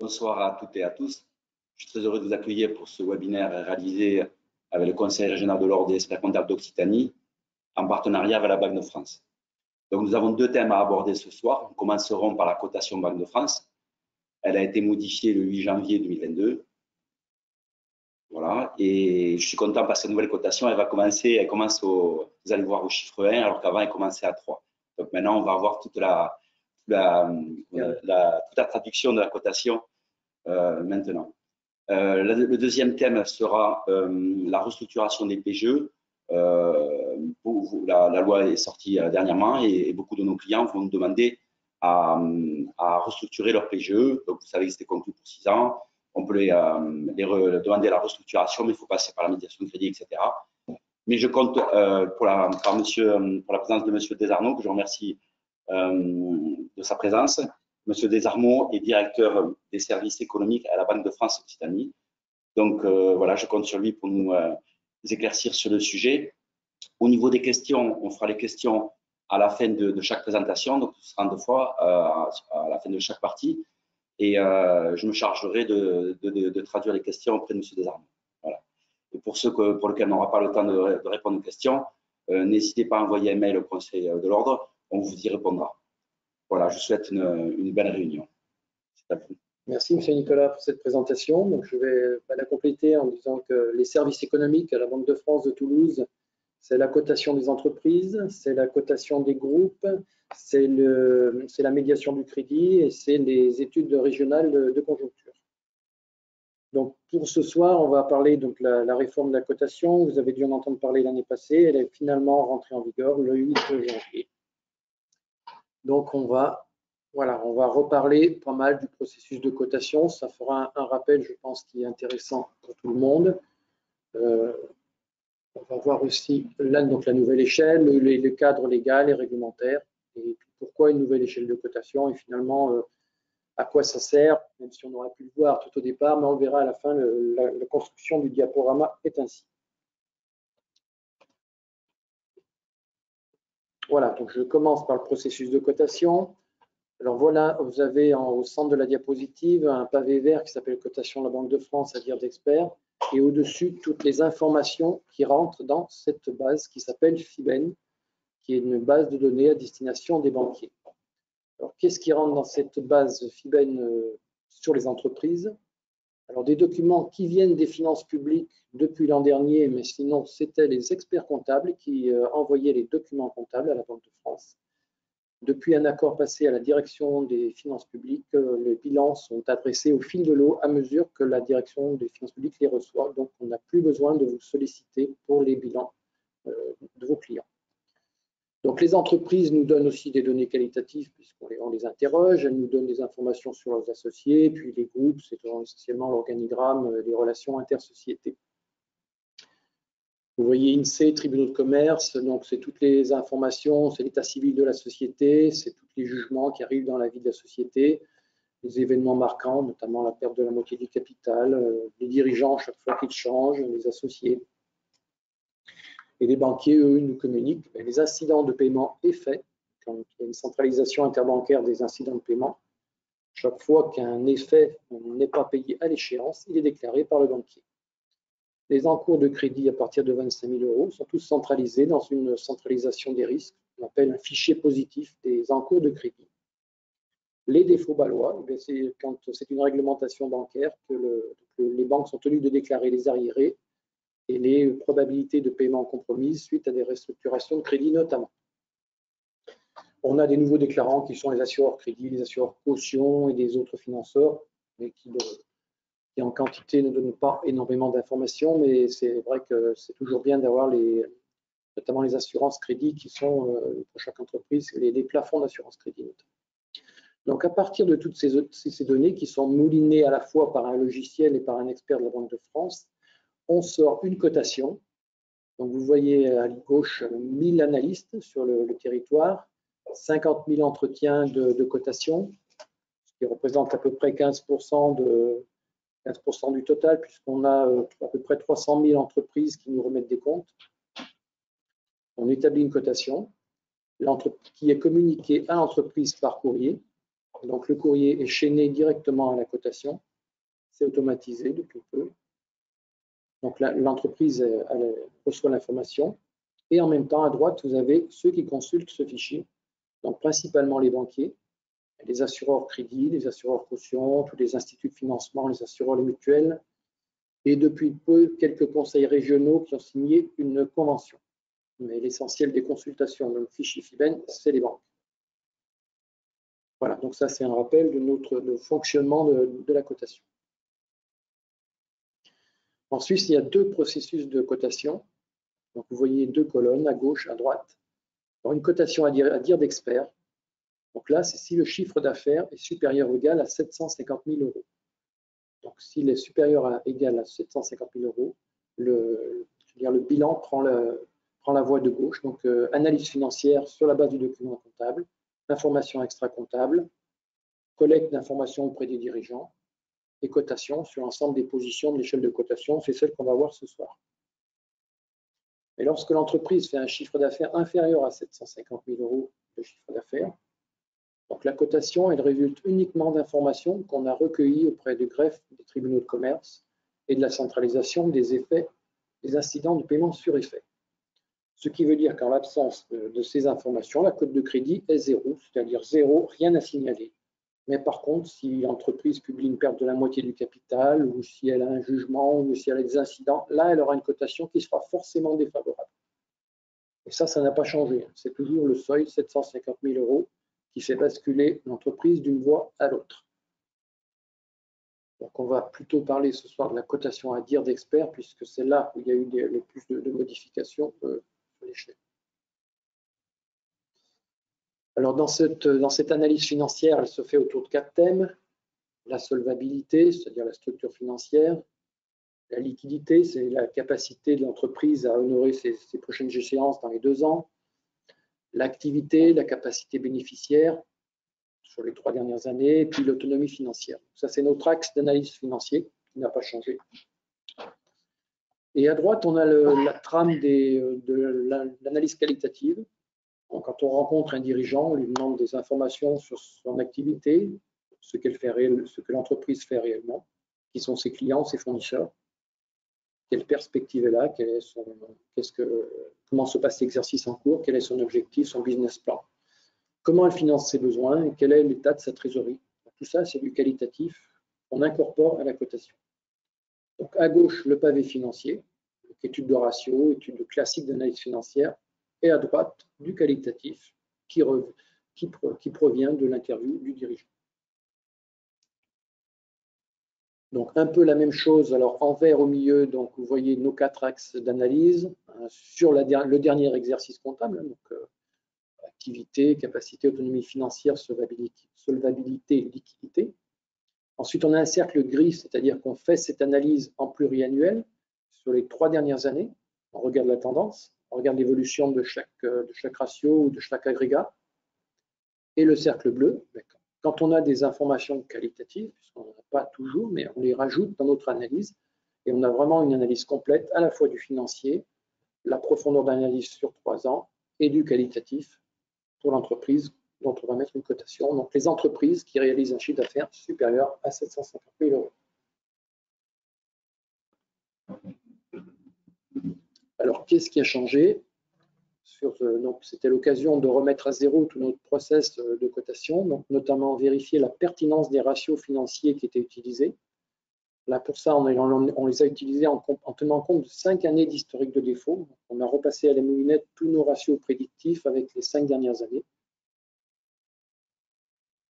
Bonsoir à toutes et à tous. Je suis très heureux de vous accueillir pour ce webinaire réalisé avec le Conseil régional de l'Ordre des experts comptables d'Occitanie en partenariat avec la Banque de France. Donc, nous avons deux thèmes à aborder ce soir. Nous commencerons par la cotation Banque de France. Elle a été modifiée le 8 janvier 2022. Voilà. Et je suis content parce que cette nouvelle cotation, elle commence vous allez voir au chiffre 1, alors qu'avant, elle commençait à 3. Donc maintenant, on va avoir toute la traduction de la cotation maintenant. Le deuxième thème sera la restructuration des PGE. La loi est sortie dernièrement et beaucoup de nos clients vont nous demander à restructurer leur PGE. Donc, vous savez que c'était conclu pour 6 ans. On peut demander à la restructuration, mais il faut passer par la médiation de crédit, etc. Mais je compte pour la présence de M. Desarnaud, que je remercie de sa présence. M. Desarnaud est directeur des services économiques à la Banque de France Occitanie. Donc, voilà, je compte sur lui pour nous éclaircir sur le sujet. Au niveau des questions, on fera les questions à la fin de chaque présentation, donc ce sera 2 fois à la fin de chaque partie. Et je me chargerai de traduire les questions auprès de M. Desarnaud. Voilà. Et pour ceux pour lesquels on n'aura pas le temps de répondre aux questions, n'hésitez pas à envoyer un mail au Conseil de l'Ordre, on vous y répondra. Voilà, je souhaite une belle réunion. C'est à vous. Merci, M. Nicolas, pour cette présentation. Donc, je vais la compléter en disant que les services économiques à la Banque de France de Toulouse, c'est la cotation des entreprises, c'est la cotation des groupes, c'est la médiation du crédit et c'est les études régionales de conjoncture. Donc, pour ce soir, on va parler de la réforme de la cotation. Vous avez dû en entendre parler l'année passée. Elle est finalement rentrée en vigueur le 8 janvier. Donc, on va reparler pas mal du processus de cotation. Ça fera un rappel, je pense, qui est intéressant pour tout le monde. On va voir aussi là, donc, la nouvelle échelle, le cadre légal et réglementaire, et pourquoi une nouvelle échelle de cotation et finalement à quoi ça sert, même si on aurait pu le voir tout au départ, mais on le verra à la fin, la construction du diaporama est ainsi. Voilà, donc je commence par le processus de cotation. Alors voilà, vous avez au centre de la diapositive un pavé vert qui s'appelle Cotation de la Banque de France à dire d'experts, et au-dessus toutes les informations qui rentrent dans cette base qui s'appelle FIBEN, qui est une base de données à destination des banquiers. Alors qu'est-ce qui rentre dans cette base FIBEN sur les entreprises? Alors des documents qui viennent des finances publiques depuis l'an dernier, mais sinon c'était les experts comptables qui envoyaient les documents comptables à la Banque de France. Depuis un accord passé à la direction des finances publiques, les bilans sont adressés au fil de l'eau à mesure que la direction des finances publiques les reçoit. Donc, on n'a plus besoin de vous solliciter pour les bilans de vos clients. Donc, les entreprises nous donnent aussi des données qualitatives puisqu'on les interroge. Elles nous donnent des informations sur leurs associés. Puis, les groupes, c'est essentiellement l'organigramme, les relations intersociétés. Vous voyez INSEE, tribunaux de commerce, donc c'est toutes les informations, c'est l'état civil de la société, c'est tous les jugements qui arrivent dans la vie de la société, les événements marquants, notamment la perte de la moitié du capital, les dirigeants chaque fois qu'ils changent, les associés. Et les banquiers, eux, nous communiquent les incidents de paiement et faits. Quand il y a une centralisation interbancaire des incidents de paiement, chaque fois qu'un effet n'est pas payé à l'échéance, il est déclaré par le banquier. Les encours de crédit à partir de 25 000 € sont tous centralisés dans une centralisation des risques, qu'on appelle un fichier positif des encours de crédit. Les défauts balois, c'est quand c'est une réglementation bancaire que les banques sont tenues de déclarer les arriérés et les probabilités de paiement compromises suite à des restructurations de crédit notamment. On a des nouveaux déclarants qui sont les assureurs crédit, les assureurs caution et des autres financeurs, mais qui en quantité ne donne pas énormément d'informations, mais c'est vrai que c'est toujours bien d'avoir notamment les assurances crédit qui sont pour chaque entreprise, les plafonds d'assurance crédit notamment. Donc à partir de toutes ces données qui sont moulinées à la fois par un logiciel et par un expert de la Banque de France, on sort une cotation. Donc vous voyez à gauche 1000 analystes sur le territoire, 50 000 entretiens de cotation, ce qui représente à peu près 15% du total, puisqu'on a à peu près 300 000 entreprises qui nous remettent des comptes. On établit une cotation qui est communiquée à l'entreprise par courrier. Donc, le courrier est chaîné directement à la cotation. C'est automatisé depuis peu. Donc, l'entreprise reçoit l'information. Et en même temps, à droite, vous avez ceux qui consultent ce fichier. Donc, principalement les banquiers, les assureurs crédit, les assureurs caution, tous les instituts de financement, les assureurs, les mutuelles. Et depuis peu, quelques conseils régionaux qui ont signé une convention. Mais l'essentiel des consultations dans le fichier FIBEN, c'est les banques. Voilà, donc ça c'est un rappel de le fonctionnement de la cotation. Ensuite, il y a deux processus de cotation. Donc vous voyez deux colonnes, à gauche, à droite. Alors, une cotation à dire d'expert. Donc là, c'est si le chiffre d'affaires est supérieur ou égal à 750 000 euros. Donc s'il est supérieur ou égal à 750 000 euros, le bilan prend la voie de gauche. Donc analyse financière sur la base du document comptable, information extra-comptable, collecte d'informations auprès des dirigeants et cotation sur l'ensemble des positions de l'échelle de cotation. C'est celle qu'on va voir ce soir. Et lorsque l'entreprise fait un chiffre d'affaires inférieur à 750 000 euros de chiffre d'affaires, donc la cotation, elle résulte uniquement d'informations qu'on a recueillies auprès du greffe des tribunaux de commerce et de la centralisation des effets, des incidents de paiement sur effet. Ce qui veut dire qu'en l'absence de ces informations, la cote de crédit est zéro, c'est-à-dire zéro, rien à signaler. Mais par contre, si l'entreprise publie une perte de la moitié du capital, ou si elle a un jugement, ou si elle a des incidents, là, elle aura une cotation qui sera forcément défavorable. Et ça n'a pas changé. C'est toujours le seuil, 750 000 euros, qui fait basculer l'entreprise d'une voie à l'autre. Donc, on va plutôt parler ce soir de la cotation à dire d'experts, puisque c'est là où il y a eu le plus de modifications sur l'échelle. Alors, dans cette analyse financière, elle se fait autour de 4 thèmes. La solvabilité, c'est-à-dire la structure financière. La liquidité, c'est la capacité de l'entreprise à honorer ses prochaines échéances dans les 2 ans. L'activité, la capacité bénéficiaire sur les 3 dernières années, et puis l'autonomie financière. Ça, c'est notre axe d'analyse financière qui n'a pas changé. Et à droite, on a la trame de l'analyse qualitative. Donc, quand on rencontre un dirigeant, on lui demande des informations sur son activité, ce que l'entreprise fait réellement, qui sont ses clients, ses fournisseurs, quelle perspective est là, comment se passe l'exercice en cours, quel est son objectif, son business plan, comment elle finance ses besoins et quel est l'état de sa trésorerie. Tout ça, c'est du qualitatif qu'on incorpore à la cotation. Donc, à gauche, le pavé financier, étude de ratio, étude classique d'analyse financière, et à droite, du qualitatif qui provient de l'interview du dirigeant. Donc, un peu la même chose, alors en vert au milieu, donc vous voyez nos 4 axes d'analyse sur le dernier exercice comptable, donc activité, capacité, autonomie financière, solvabilité, liquidité. Ensuite, on a un cercle gris, c'est-à-dire qu'on fait cette analyse en pluriannuel sur les 3 dernières années. On regarde la tendance, on regarde l'évolution de chaque ratio ou de chaque agrégat. Et le cercle bleu, quand on a des informations qualitatives, puisqu'on n'en a pas toujours, mais on les rajoute dans notre analyse, et on a vraiment une analyse complète à la fois du financier, la profondeur d'analyse sur 3 ans, et du qualitatif pour l'entreprise dont on va mettre une cotation. Donc les entreprises qui réalisent un chiffre d'affaires supérieur à 750 000 euros. Alors, qu'est-ce qui a changé? C'était l'occasion de remettre à zéro tout notre process de cotation, donc notamment vérifier la pertinence des ratios financiers qui étaient utilisés. Là, pour ça, on les a utilisés en tenant compte de 5 années d'historique de défaut. On a repassé à la moulinette tous nos ratios prédictifs avec les 5 dernières années.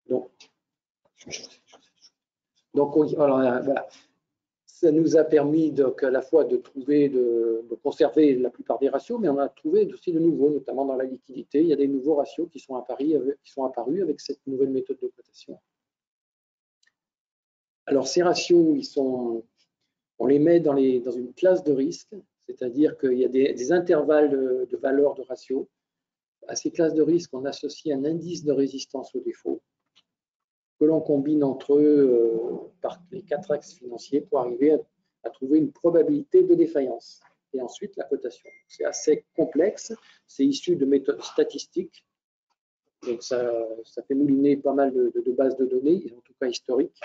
Voilà. Ça nous a permis à la fois de conserver la plupart des ratios, mais on a trouvé aussi de nouveaux, notamment dans la liquidité. Il y a des nouveaux ratios qui sont apparus avec cette nouvelle méthode de cotation. Alors, ces ratios, on les met dans une classe de risque, c'est-à-dire qu'il y a des intervalles de valeur de ratio. À ces classes de risque, on associe un indice de résistance au défaut que l'on combine entre eux par les 4 axes financiers pour arriver à trouver une probabilité de défaillance. Et ensuite, la cotation. C'est assez complexe, c'est issu de méthodes statistiques Donc ça fait mouliner pas mal de bases de données, en tout cas historiques.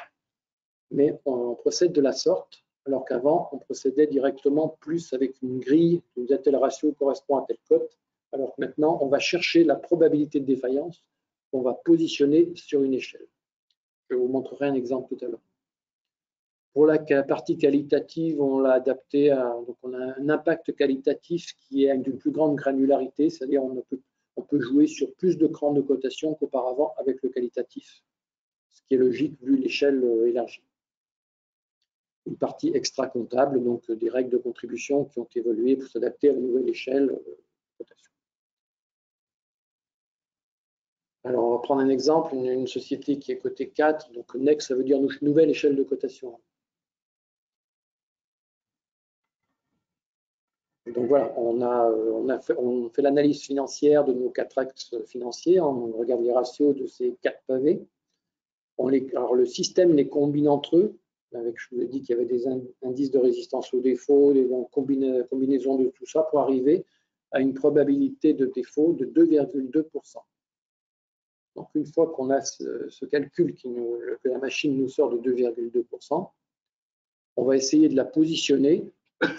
Mais on procède de la sorte, alors qu'avant, on procédait directement plus avec une grille, tel ratio correspond à telle cote, alors que maintenant, on va chercher la probabilité de défaillance qu'on va positionner sur une échelle. Je vous montrerai un exemple tout à l'heure. Pour la partie qualitative, on l'a adapté donc on a un impact qualitatif qui est d'une plus grande granularité, c'est-à-dire on peut jouer sur plus de crans de cotation qu'auparavant avec le qualitatif, ce qui est logique vu l'échelle élargie. Une partie extra-comptable, donc des règles de contribution qui ont évolué pour s'adapter à la nouvelle échelle de cotation. Alors, on va prendre un exemple, une société qui est cotée 4, donc NEX, ça veut dire nouvelle échelle de cotation. Donc voilà, on fait l'analyse financière de nos 4 axes financiers, on regarde les ratios de ces 4 pavés. Alors le système les combine entre eux, je vous ai dit qu'il y avait des indices de résistance au défaut, des combinaisons de tout ça pour arriver à une probabilité de défaut de 2,2%. Donc une fois qu'on a ce calcul que la machine nous sort de 2,2%, on va essayer de la positionner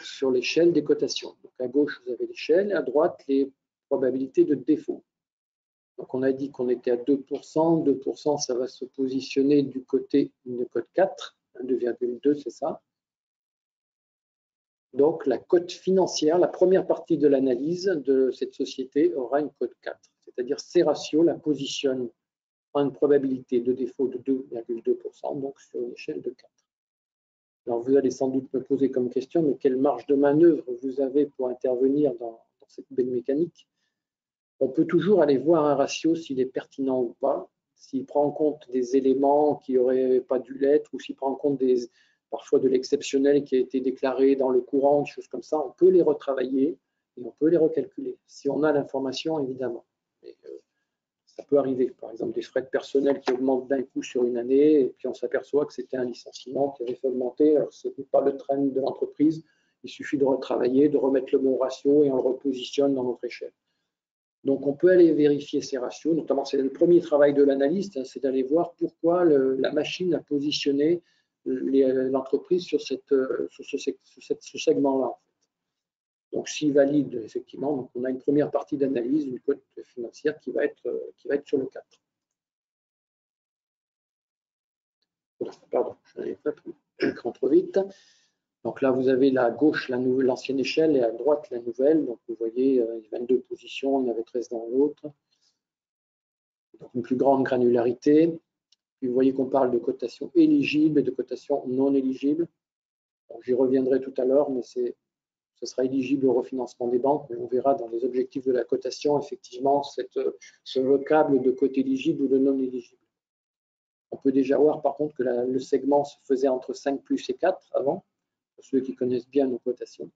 sur l'échelle des cotations. Donc à gauche, vous avez l'échelle, à droite, les probabilités de défaut. Donc on a dit qu'on était à 2%. 2%, ça va se positionner du côté de cote 4. 2,2, c'est ça. Donc la cote financière, la première partie de l'analyse de cette société aura une cote 4. C'est-à-dire ces ratios la positionnent en une probabilité de défaut de 2,2%, donc sur une échelle de 4. Alors, vous allez sans doute me poser comme question, mais quelle marge de manœuvre vous avez pour intervenir dans cette belle mécanique? On peut toujours aller voir un ratio s'il est pertinent ou pas, s'il prend en compte des éléments qui n'auraient pas dû l'être, ou s'il prend en compte parfois de l'exceptionnel qui a été déclaré dans le courant, des choses comme ça. On peut les retravailler et on peut les recalculer, si on a l'information, évidemment. Mais, ça peut arriver, par exemple, des frais de personnel qui augmentent d'un coup sur une année, et puis on s'aperçoit que c'était un licenciement qui avait fait augmenter. Alors, ce n'est pas le trend de l'entreprise, il suffit de retravailler, de remettre le bon ratio et on le repositionne dans notre échelle. Donc, on peut aller vérifier ces ratios, notamment, c'est le premier travail de l'analyste, c'est d'aller voir pourquoi la machine a positionné l'entreprise sur ce segment-là. Donc, s'il valide, effectivement, donc on a une première partie d'analyse, une cote financière qui va être sur le 4. Pardon, je n'avais pas pris l'écran trop vite. Donc là, vous avez à gauche l'ancienne échelle et à droite la nouvelle. Donc, vous voyez, il y a 22 positions, il y avait 13 dans l'autre. Donc, une plus grande granularité. Puis, vous voyez qu'on parle de cotation éligible et de cotation non éligible. J'y reviendrai tout à l'heure, mais ce sera éligible au refinancement des banques, mais on verra dans les objectifs de la cotation, effectivement, ce vocable de cote éligible ou de non éligible. On peut déjà voir, par contre, que le segment se faisait entre 5 plus et 4 avant, pour ceux qui connaissent bien nos cotations,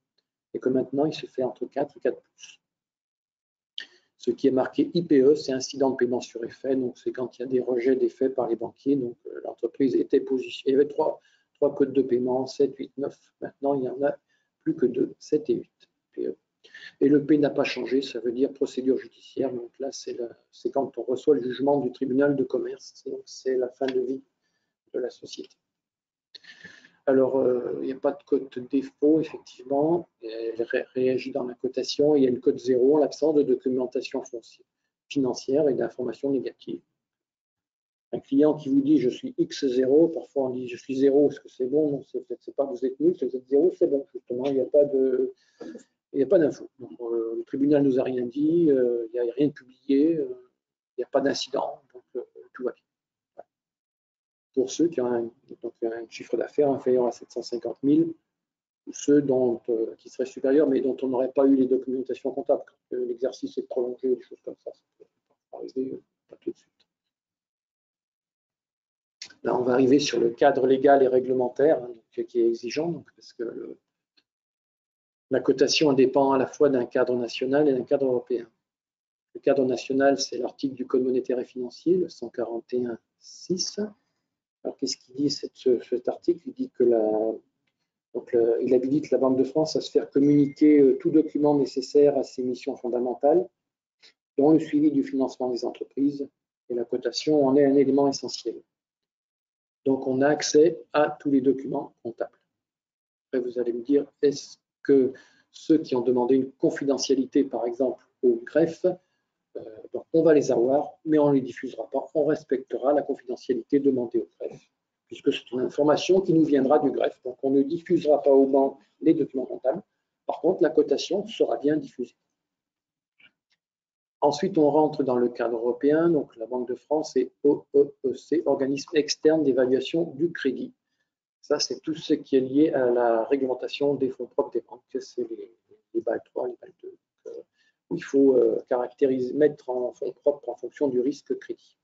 et que maintenant, il se fait entre 4 et 4 plus. Ce qui est marqué IPE, c'est incident de paiement sur effet, donc c'est quand il y a des rejets d'effets par les banquiers, donc l'entreprise était positionnée. Il y avait trois codes de paiement, 7, 8, 9, maintenant il y en a plus que 2, 7 et 8 PE. Et le P n'a pas changé, ça veut dire procédure judiciaire. Donc là, c'est quand on reçoit le jugement du tribunal de commerce. C'est la fin de vie de la société. Alors, il n'y a pas de cote défaut, effectivement. Elle réagit dans la cotation. Il y a une cote 0 en l'absence de documentation financière et d'informations négatives. Un client qui vous dit je suis X0, parfois on dit je suis 0, est-ce que c'est bon? Non, c'est pas vous êtes nul, si vous êtes 0, c'est bon. Justement, il n'y a pas d'info. Le tribunal ne nous a rien dit, il n'y a rien de publié, il n'y a pas d'incident, donc tout va bien. Voilà. Pour ceux qui ont un chiffre d'affaires inférieur à 750 000, ou ceux qui seraient supérieurs, mais dont on n'aurait pas eu les documentations comptables, quand l'exercice est prolongé, des choses comme ça peut arriver, pas tout de suite. Là, on va arriver sur le cadre légal et réglementaire qui est exigeant, parce que la cotation dépend à la fois d'un cadre national et d'un cadre européen. Le cadre national, c'est l'article du Code monétaire et financier, le 141.6. Alors, qu'est-ce qu'il dit cet article? Il dit que il habilite la Banque de France à se faire communiquer tout document nécessaire à ses missions fondamentales, dont le suivi du financement des entreprises, et la cotation en est un élément essentiel. Donc, on a accès à tous les documents comptables. Après, vous allez me dire, est-ce que ceux qui ont demandé une confidentialité, par exemple, au greffe, donc on va les avoir, mais on ne les diffusera pas. On respectera la confidentialité demandée au greffe, puisque c'est une information qui nous viendra du greffe. Donc, on ne diffusera pas aux banques les documents comptables. Par contre, la cotation sera bien diffusée. Ensuite, on rentre dans le cadre européen. Donc, la Banque de France et OEEC, Organisme externe d'évaluation du crédit. Ça, c'est tout ce qui est lié à la réglementation des fonds propres des banques. C'est les BAL 3, les BAL 2. Où il faut caractériser, mettre en fonds propres en fonction du risque crédit.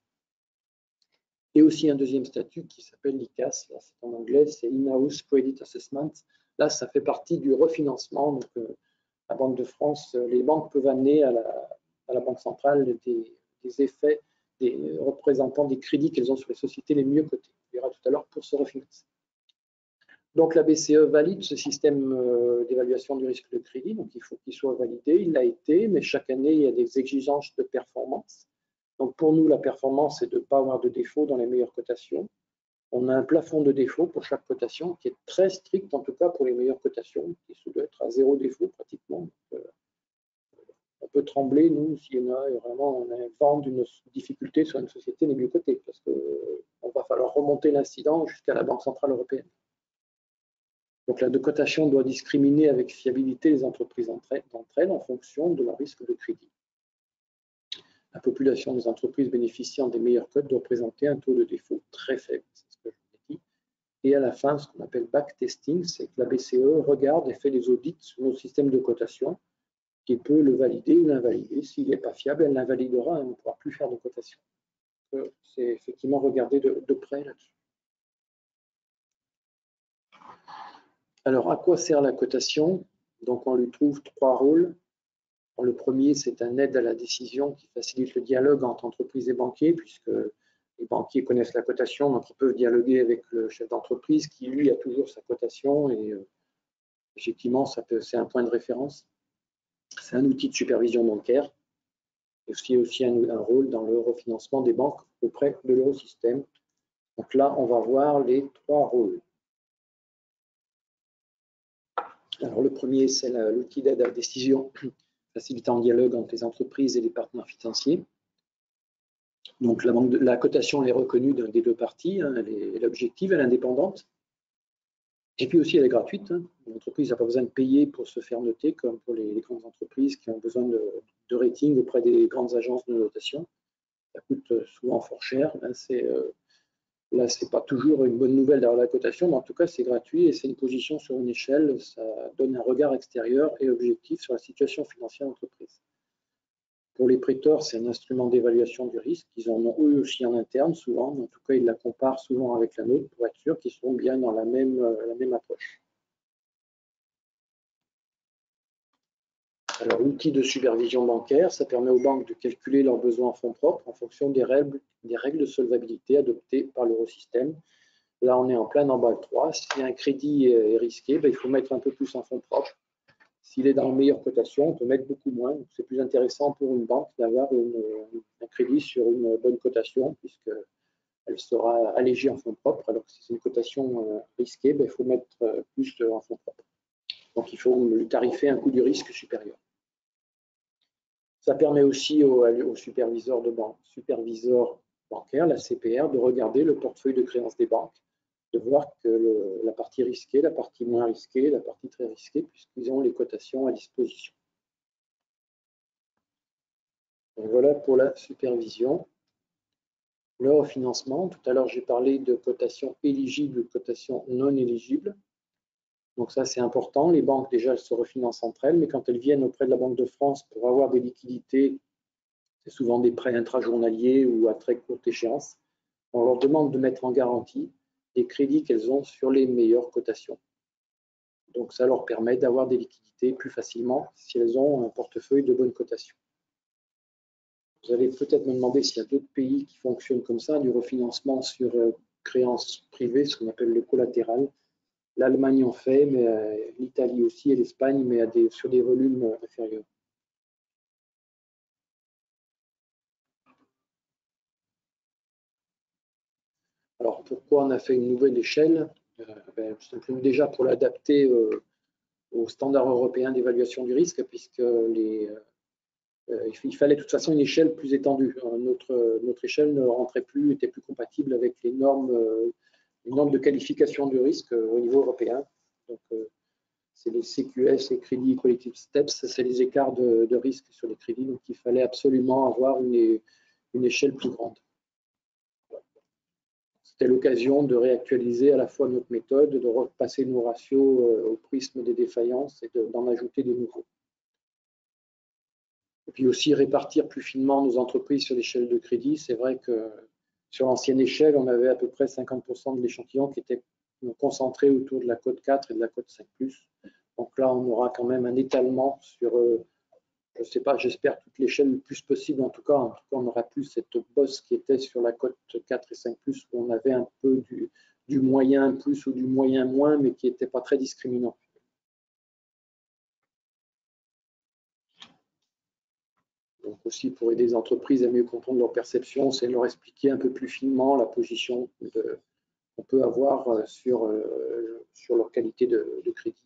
Et aussi un deuxième statut qui s'appelle l'ICAS. Là, c'est en anglais, c'est In-House Credit Assessment. Là, ça fait partie du refinancement. Donc, la Banque de France, les banques peuvent amener à la Banque centrale des effets, des représentants des crédits qu'elles ont sur les sociétés les mieux cotées. On verra tout à l'heure pour se refinancer. Donc la BCE valide ce système d'évaluation du risque de crédit, donc il faut qu'il soit validé, il l'a été, mais chaque année il y a des exigences de performance. Donc pour nous, la performance, c'est de ne pas avoir de défaut dans les meilleures cotations. On a un plafond de défaut pour chaque cotation qui est très strict, en tout cas pour les meilleures cotations, qui doit être à 0 défaut pratiquement. On peut trembler, nous, s'il y en a vraiment on a un vent d'une difficulté sur une société les mieux cotées, parce qu'on va falloir remonter l'incident jusqu'à la Banque centrale européenne. Donc la cotation doit discriminer avec fiabilité les entreprises entre elles en fonction de leur risque de crédit. La population des entreprises bénéficiant des meilleures cotes doit présenter un taux de défaut très faible, c'est ce que je vous ai dit. Et à la fin, ce qu'on appelle backtesting, c'est que la BCE regarde et fait des audits sur nos systèmes de cotation, qui peut le valider ou l'invalider. S'il n'est pas fiable, elle l'invalidera et on ne pourra plus faire de cotation. C'est effectivement regarder de près là-dessus. Alors, à quoi sert la cotation? Donc, on lui trouve 3 rôles. Le premier, c'est un aide à la décision qui facilite le dialogue entre entreprises et banquiers, puisque les banquiers connaissent la cotation, donc ils peuvent dialoguer avec le chef d'entreprise qui, lui, a toujours sa cotation et effectivement, c'est un point de référence. C'est un outil de supervision bancaire et aussi un rôle dans le refinancement des banques auprès de l'eurosystème. Donc là, on va voir les 3 rôles. Alors, le premier, c'est l'outil d'aide à la décision facilitant le dialogue entre les entreprises et les partenaires financiers. Donc, la cotation elle est reconnue des 2 parties. Hein, elle est objective, elle est indépendante. Et puis aussi, elle est gratuite. Hein. L'entreprise n'a pas besoin de payer pour se faire noter, comme pour les grandes entreprises qui ont besoin de rating auprès des grandes agences de notation. Ça coûte souvent fort cher. Là, ce n'est pas toujours une bonne nouvelle d'avoir la cotation, mais en tout cas, c'est gratuit et c'est une position sur une échelle. Ça donne un regard extérieur et objectif sur la situation financière de l'entreprise. Pour les prêteurs, c'est un instrument d'évaluation du risque. Ils en ont eux aussi en interne, souvent. En tout cas, ils la comparent souvent avec la nôtre pour être sûr qu'ils sont bien dans la même approche. Alors, l'outil de supervision bancaire, ça permet aux banques de calculer leurs besoins en fonds propres en fonction des règles de solvabilité adoptées par l'eurosystème. Là, on est en plein en BAL 3. Si un crédit est risqué, il faut mettre un peu plus en fonds propres. S'il est dans une meilleure cotation, on peut mettre beaucoup moins. C'est plus intéressant pour une banque d'avoir un crédit sur une bonne cotation, puisqu'elle sera allégée en fonds propres. Alors que si c'est une cotation risquée, il faut mettre plus en fonds propres. Donc, il faut lui tarifer un coût du risque supérieur. Ça permet aussi au superviseur bancaire, la CPR, de regarder le portefeuille de créances des banques, de voir que la partie risquée, la partie moins risquée, la partie très risquée, puisqu'ils ont les cotations à disposition. Donc voilà pour la supervision. Le refinancement, tout à l'heure j'ai parlé de cotations éligibles ou cotations non éligibles. Donc ça c'est important, les banques déjà elles se refinancent entre elles, mais quand elles viennent auprès de la Banque de France pour avoir des liquidités, c'est souvent des prêts intrajournaliers ou à très courte échéance, on leur demande de mettre en garantie des crédits qu'elles ont sur les meilleures cotations. Donc ça leur permet d'avoir des liquidités plus facilement si elles ont un portefeuille de bonnes cotations. Vous allez peut-être me demander s'il y a d'autres pays qui fonctionnent comme ça, du refinancement sur créances privées, ce qu'on appelle le collatéral. L'Allemagne en fait, mais l'Italie aussi et l'Espagne, mais sur des volumes inférieurs. Alors, pourquoi on a fait une nouvelle échelle? Simplement déjà pour l'adapter aux standards européens d'évaluation du risque, puisque il fallait de toute façon une échelle plus étendue. Notre échelle ne rentrait plus, était plus compatible avec les normes de qualification du risque au niveau européen. Donc, c'est les CQS, les Credit Quality Steps, c'est les écarts de risque sur les crédits. Donc, il fallait absolument avoir une échelle plus grande. C'était l'occasion de réactualiser à la fois notre méthode, de repasser nos ratios au prisme des défaillances et d'en ajouter des nouveaux. Et puis aussi répartir plus finement nos entreprises sur l'échelle de crédit. C'est vrai que sur l'ancienne échelle, on avait à peu près 50% de l'échantillon qui était concentré autour de la cote 4 et de la cote 5+. Donc là, on aura quand même un étalement sur, je ne sais pas, j'espère toute l'échelle le plus possible. En tout cas, on n'aura plus cette bosse qui était sur la cote 4 et 5+, où on avait un peu du moyen plus ou du moyen moins, mais qui n'était pas très discriminant. Donc aussi pour aider les entreprises à mieux comprendre leur perception, c'est leur expliquer un peu plus finement la position qu'on peut avoir sur leur qualité de crédit.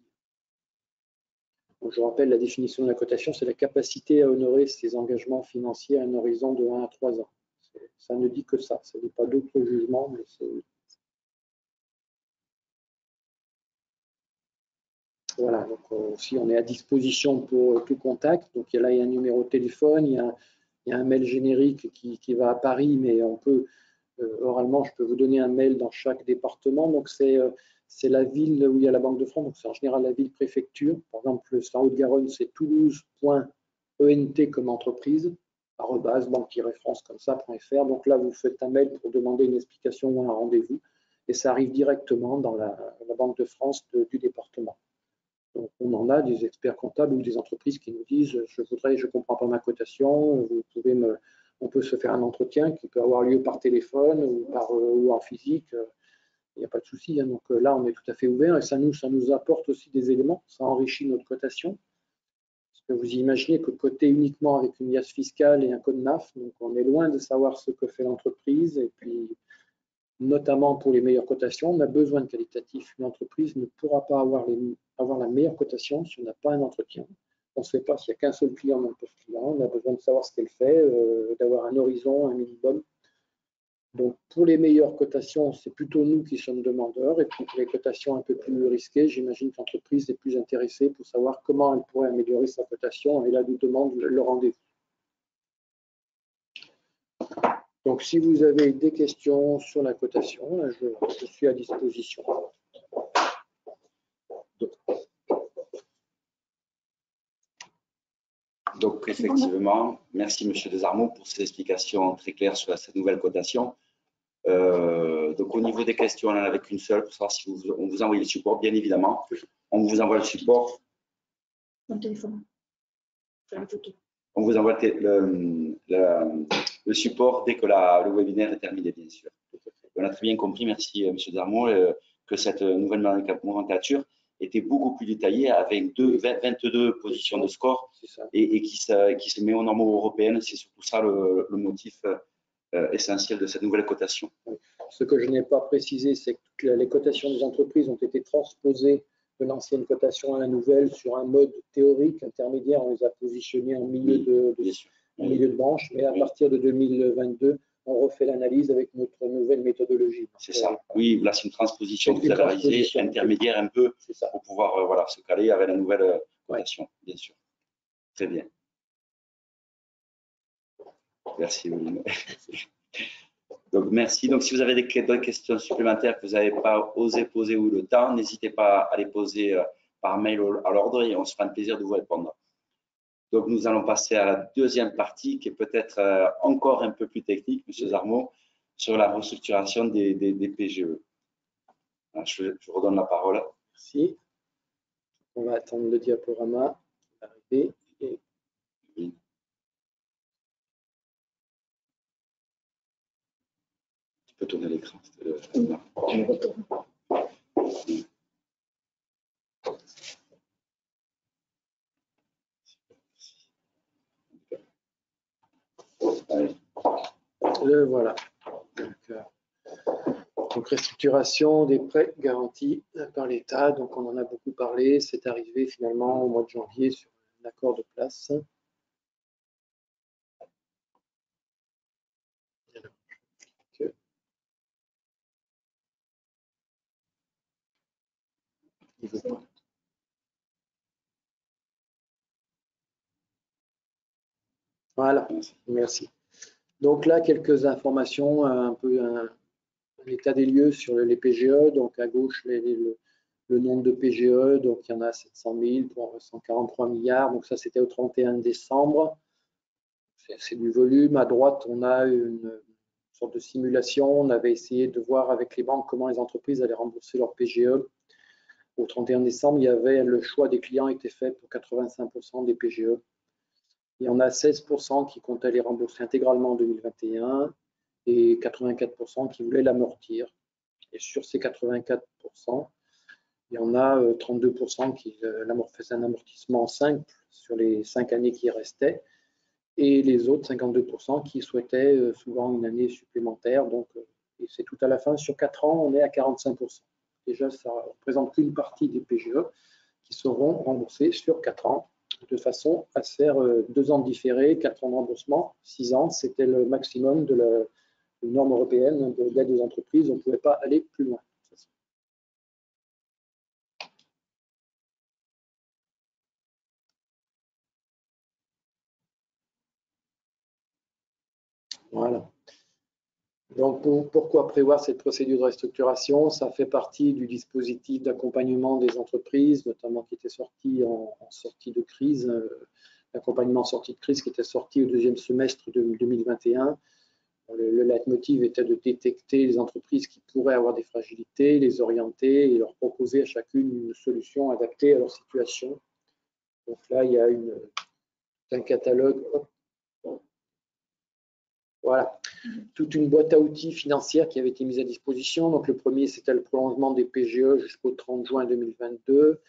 Donc, je rappelle la définition de la cotation, c'est la capacité à honorer ses engagements financiers à un horizon de 1 à 3 ans. Ça ne dit que ça ne dit pas d'autres jugements, mais c'est... Voilà, donc aussi on est à disposition pour tout contact. Donc là, il y a un numéro de téléphone, il y a un mail générique qui va à Paris, mais on peut, oralement, je peux vous donner un mail dans chaque département. Donc c'est la ville où il y a la Banque de France, donc c'est en général la ville-préfecture. Par exemple, en Haute-Garonne, c'est toulouse.ent comme entreprise, @banque-france comme ça.fr. Donc là, vous faites un mail pour demander une explication ou un rendez-vous, et ça arrive directement dans la Banque de France du département. Donc, on en a des experts comptables ou des entreprises qui nous disent je ne comprends pas ma cotation, on peut se faire un entretien qui peut avoir lieu par téléphone ou en physique, il n'y a pas de souci. Hein. Donc là, on est tout à fait ouvert et ça nous apporte aussi des éléments, ça enrichit notre cotation. Parce que vous imaginez que coter uniquement avec une IAS fiscale et un code NAF, donc on est loin de savoir ce que fait l'entreprise et puis notamment pour les meilleures cotations, on a besoin de qualitatif. Une entreprise ne pourra pas avoir la meilleure cotation si on n'a pas un entretien. On ne sait pas s'il n'y a qu'un seul client dans le poste client. On a besoin de savoir ce qu'elle fait, d'avoir un horizon, un minimum. Donc, pour les meilleures cotations, c'est plutôt nous qui sommes demandeurs. Et puis, pour les cotations un peu plus risquées, j'imagine que l'entreprise est plus intéressée pour savoir comment elle pourrait améliorer sa cotation. Et là, nous demande le rendez-vous. Donc, si vous avez des questions sur la cotation, je suis à disposition. Donc, effectivement, merci M. Desarmeaux pour ces explications très claires sur cette nouvelle cotation. Donc, au niveau des questions, on n'en avait qu'une seule pour savoir si on vous envoie le support, bien évidemment. On vous envoie le support. Mon téléphone. On vous envoie le support dès que le webinaire est terminé, bien sûr. On a très bien compris, merci M. Desarmeaux, que cette nouvelle nomenclature était beaucoup plus détaillée avec 22 positions de score et qui se met aux normes européennes. C'est surtout ça le motif essentiel de cette nouvelle cotation. Ce que je n'ai pas précisé, c'est que les cotations des entreprises ont été transposées de l'ancienne cotation à la nouvelle sur un mode théorique intermédiaire. On les a positionnés en milieu de branche, mais à partir de 2022, on refait l'analyse avec notre nouvelle méthodologie. C'est ça. Oui, là, c'est une transposition que vous avez réalisée, intermédiaire un peu, pour pouvoir se caler avec la nouvelle cotation, bien sûr. Très bien. Merci, Pauline. Donc, merci. Donc, si vous avez d'autres questions supplémentaires que vous n'avez pas osé poser ou le temps, n'hésitez pas à les poser par mail à l'ordre et on se fera un plaisir de vous répondre. Donc, nous allons passer à la deuxième partie qui est peut-être encore un peu plus technique, M. Desarmeaux, sur la restructuration des PGE. Je redonne la parole. Merci. On va attendre le diaporama arriver. Oui. Tu peux tourner l'écran. Le voilà. Donc, restructuration des prêts garantis par l'État. Donc, on en a beaucoup parlé. C'est arrivé finalement au mois de janvier sur un accord de place. Il veut pas. Voilà, merci. Donc là, quelques informations, un peu un état des lieux sur les PGE. Donc à gauche, le nombre de PGE. Donc il y en a 700 000 pour 143 milliards. Donc ça, c'était au 31 décembre. C'est du volume. À droite, on a une sorte de simulation. On avait essayé de voir avec les banques comment les entreprises allaient rembourser leurs PGE. Au 31 décembre, il y avait le choix des clients était fait pour 85% des PGE. Il y en a 16% qui comptaient les rembourser intégralement en 2021 et 84% qui voulaient l'amortir. Et sur ces 84%, il y en a 32% qui faisaient un amortissement simple sur les 5 années qui restaient et les autres 52% qui souhaitaient souvent une année supplémentaire. Donc, c'est tout à la fin. Sur 4 ans, on est à 45%. Déjà, ça représente qu'une partie des PGE qui seront remboursés sur 4 ans de façon à faire 2 ans de différé, 4 ans de remboursement, 6 ans. C'était le maximum de la norme européenne d'aide aux entreprises. On ne pouvait pas aller plus loin. Voilà. Donc, pourquoi prévoir cette procédure de restructuration? Ça fait partie du dispositif d'accompagnement des entreprises, notamment qui était sorti en sortie de crise, l'accompagnement en sortie de crise qui était sorti au 2e semestre de 2021. Le leitmotiv était de détecter les entreprises qui pourraient avoir des fragilités, les orienter et leur proposer à chacune une solution adaptée à leur situation. Donc là, il y a un catalogue. Voilà, toute une boîte à outils financière qui avait été mise à disposition. Donc le premier, c'était le prolongement des PGE jusqu'au 30 juin 2022.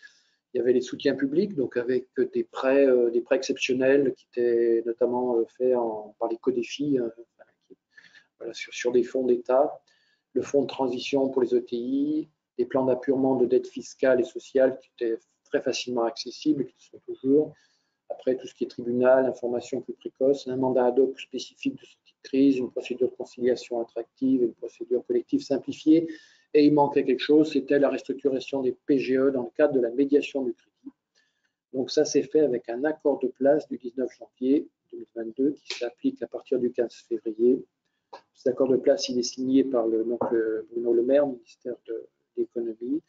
Il y avait les soutiens publics, donc avec des prêts exceptionnels qui étaient notamment faits par les CODEFI, voilà, sur des fonds d'État, le fonds de transition pour les ETI, des plans d'appurement de dette fiscale et sociale qui étaient très facilement accessibles, qui sont toujours. Après, tout ce qui est tribunal, information plus précoce, un mandat ad hoc spécifique de sortie de crise, une procédure de conciliation attractive, une procédure collective simplifiée. Et il manquait quelque chose, c'était la restructuration des PGE dans le cadre de la médiation du crédit. Donc ça s'est fait avec un accord de place du 19 janvier 2022 qui s'applique à partir du 15 février. Cet accord de place, il est signé par Bruno Le Maire, ministère de l'Économie,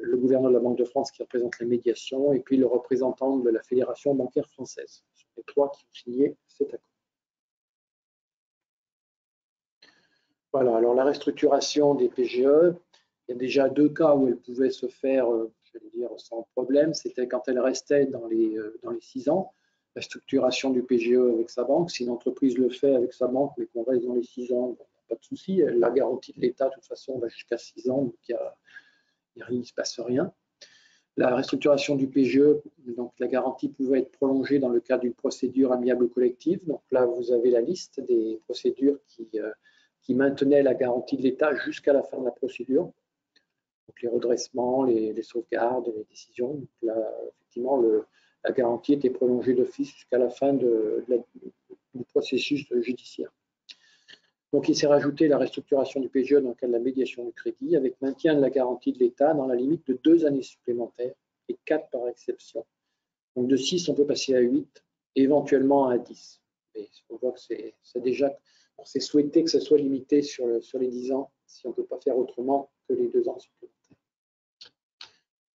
le gouverneur de la Banque de France qui représente la médiation et puis le représentant de la Fédération bancaire française. Ce sont les 3 qui ont signé cet accord. Voilà, alors la restructuration des PGE, il y a déjà 2 cas où elle pouvait se faire, je vais dire, sans problème. C'était quand elle restait dans les 6 ans, la structuration du PGE avec sa banque. Si une entreprise le fait avec sa banque, mais qu'on reste dans les 6 ans, bon, pas de souci. La garantie de l'État, de toute façon, va jusqu'à 6 ans, donc il ne se passe rien. La restructuration du PGE, donc la garantie pouvait être prolongée dans le cadre d'une procédure amiable collective. Donc là, vous avez la liste des procédures qui maintenaient la garantie de l'État jusqu'à la fin de la procédure. Donc les redressements, les sauvegardes, les décisions. Donc là, effectivement, la garantie était prolongée d'office jusqu'à la fin du processus judiciaire. Donc, il s'est rajouté la restructuration du PGE dans le cadre de la médiation du crédit avec maintien de la garantie de l'État dans la limite de 2 années supplémentaires et 4 par exception. Donc, de 6, on peut passer à 8, éventuellement à 10. Mais on voit que c'est déjà, c'est souhaité que ça soit limité sur les 10 ans si on ne peut pas faire autrement que les 2 ans supplémentaires.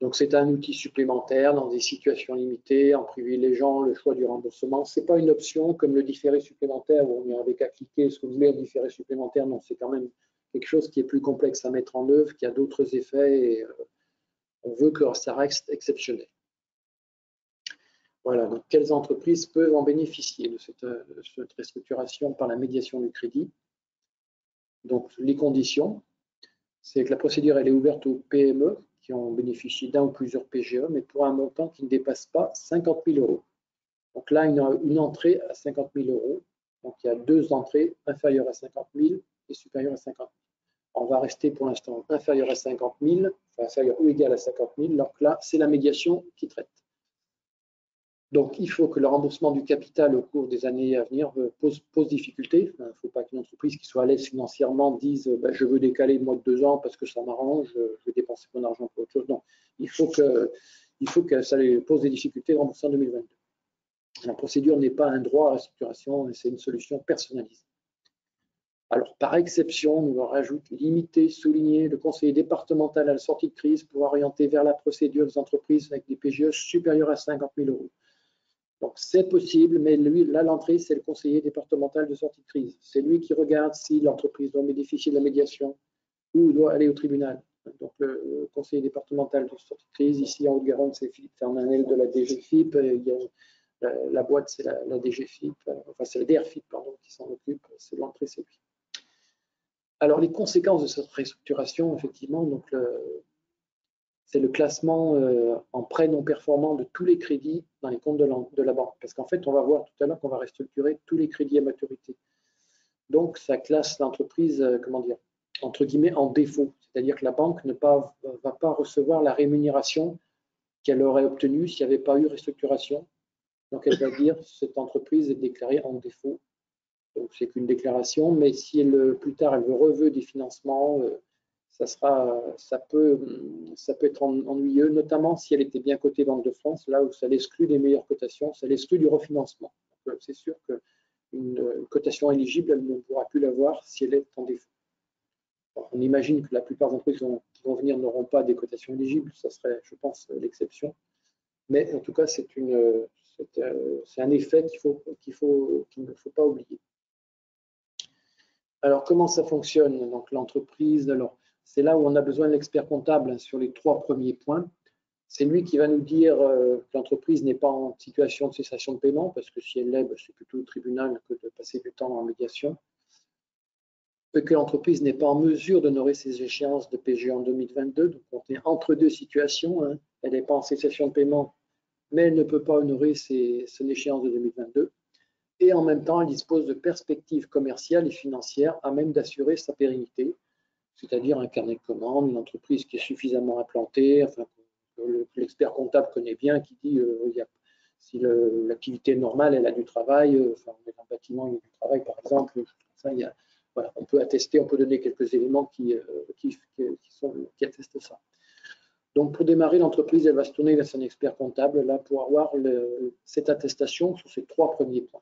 Donc, c'est un outil supplémentaire dans des situations limitées en privilégiant le choix du remboursement. Ce n'est pas une option comme le différé supplémentaire où on n'y avait qu'à cliquer ce que vous voulez, le différé supplémentaire. Non, c'est quand même quelque chose qui est plus complexe à mettre en œuvre, qui a d'autres effets et on veut que ça reste exceptionnel. Voilà, donc quelles entreprises peuvent en bénéficier de cette restructuration par la médiation du crédit? Donc, les conditions, c'est que la procédure elle est ouverte aux PME qui ont bénéficié d'un ou plusieurs PGE, mais pour un montant qui ne dépasse pas 50 000 euros. Donc là, une entrée à 50 000 euros. Donc il y a 2 entrées inférieures à 50 000 et supérieures à 50 000. on va rester pour l'instant inférieur à 50 000, enfin inférieur ou égal à 50 000, alors que là, c'est la médiation qui traite. Donc, il faut que le remboursement du capital au cours des années à venir pose difficulté. Il ne faut pas qu'une entreprise qui soit à l'aise financièrement dise je veux décaler le mois de 2 ans parce que ça m'arrange, je vais dépenser mon argent pour autre chose. Non, il faut que ça les pose des difficultés de rembourser en 2022. La procédure n'est pas un droit à restructuration, c'est une solution personnalisée. Alors, par exception, nous on rajoute limiter, souligner le conseiller départemental à la sortie de crise pour orienter vers la procédure des entreprises avec des PGE supérieurs à 50 000 €. Donc, c'est possible, mais lui, là, l'entrée, c'est le conseiller départemental de sortie de crise. C'est lui qui regarde si l'entreprise doit bénéficier de la médiation ou doit aller au tribunal. Donc, le conseiller départemental de sortie de crise, ici en Haute-Garonne, c'est Philippe Fernandel de la DGFIP. Il y a la boîte, c'est la DGFIP, enfin, c'est la DRFIP, pardon, qui s'en occupe. C'est l'entrée, c'est lui. Alors, les conséquences de cette restructuration, effectivement, donc c'est le classement en prêt non performant de tous les crédits dans les comptes de la banque. Parce qu'en fait, on va voir tout à l'heure qu'on va restructurer tous les crédits à maturité. Donc, ça classe l'entreprise, comment dire, entre guillemets, en défaut. C'est-à-dire que la banque ne va pas recevoir la rémunération qu'elle aurait obtenue s'il n'y avait pas eu restructuration. Donc, elle va dire cette entreprise est déclarée en défaut. Donc, c'est qu'une déclaration, mais si plus tard elle veut revue des financements, ça peut être ennuyeux, notamment si elle était bien cotée Banque de France, là où ça l'exclut des meilleures cotations, ça l'exclut du refinancement. C'est sûr qu'une cotation éligible, elle ne pourra plus l'avoir si elle est en défaut. Alors, on imagine que la plupart des entreprises qui vont venir n'auront pas des cotations éligibles, ça serait, je pense, l'exception. Mais en tout cas, c'est un effet qu'il ne faut pas oublier. Alors, comment ça fonctionne? Donc, l'entreprise, alors, c'est là où on a besoin de l'expert comptable sur les 3 premiers points. C'est lui qui va nous dire que l'entreprise n'est pas en situation de cessation de paiement, parce que si elle l'est, c'est plutôt au tribunal que de passer du temps en médiation. Que l'entreprise n'est pas en mesure d'honorer ses échéances de PGE en 2022. Donc, on est entre deux situations. Hein. Elle n'est pas en cessation de paiement, mais elle ne peut pas honorer son échéance de 2022. Et en même temps, elle dispose de perspectives commerciales et financières à même d'assurer sa pérennité, c'est-à-dire un carnet de commandes, une entreprise qui est suffisamment implantée, enfin, que l'expert comptable connaît bien, qui dit si l'activité est normale, elle a du travail, enfin, on est dans le bâtiment, il y a du travail, par exemple, ça, voilà, on peut attester, on peut donner quelques éléments qui attestent ça. Donc, pour démarrer, l'entreprise, elle va se tourner vers son expert comptable là, pour avoir cette attestation sur ces 3 premiers points.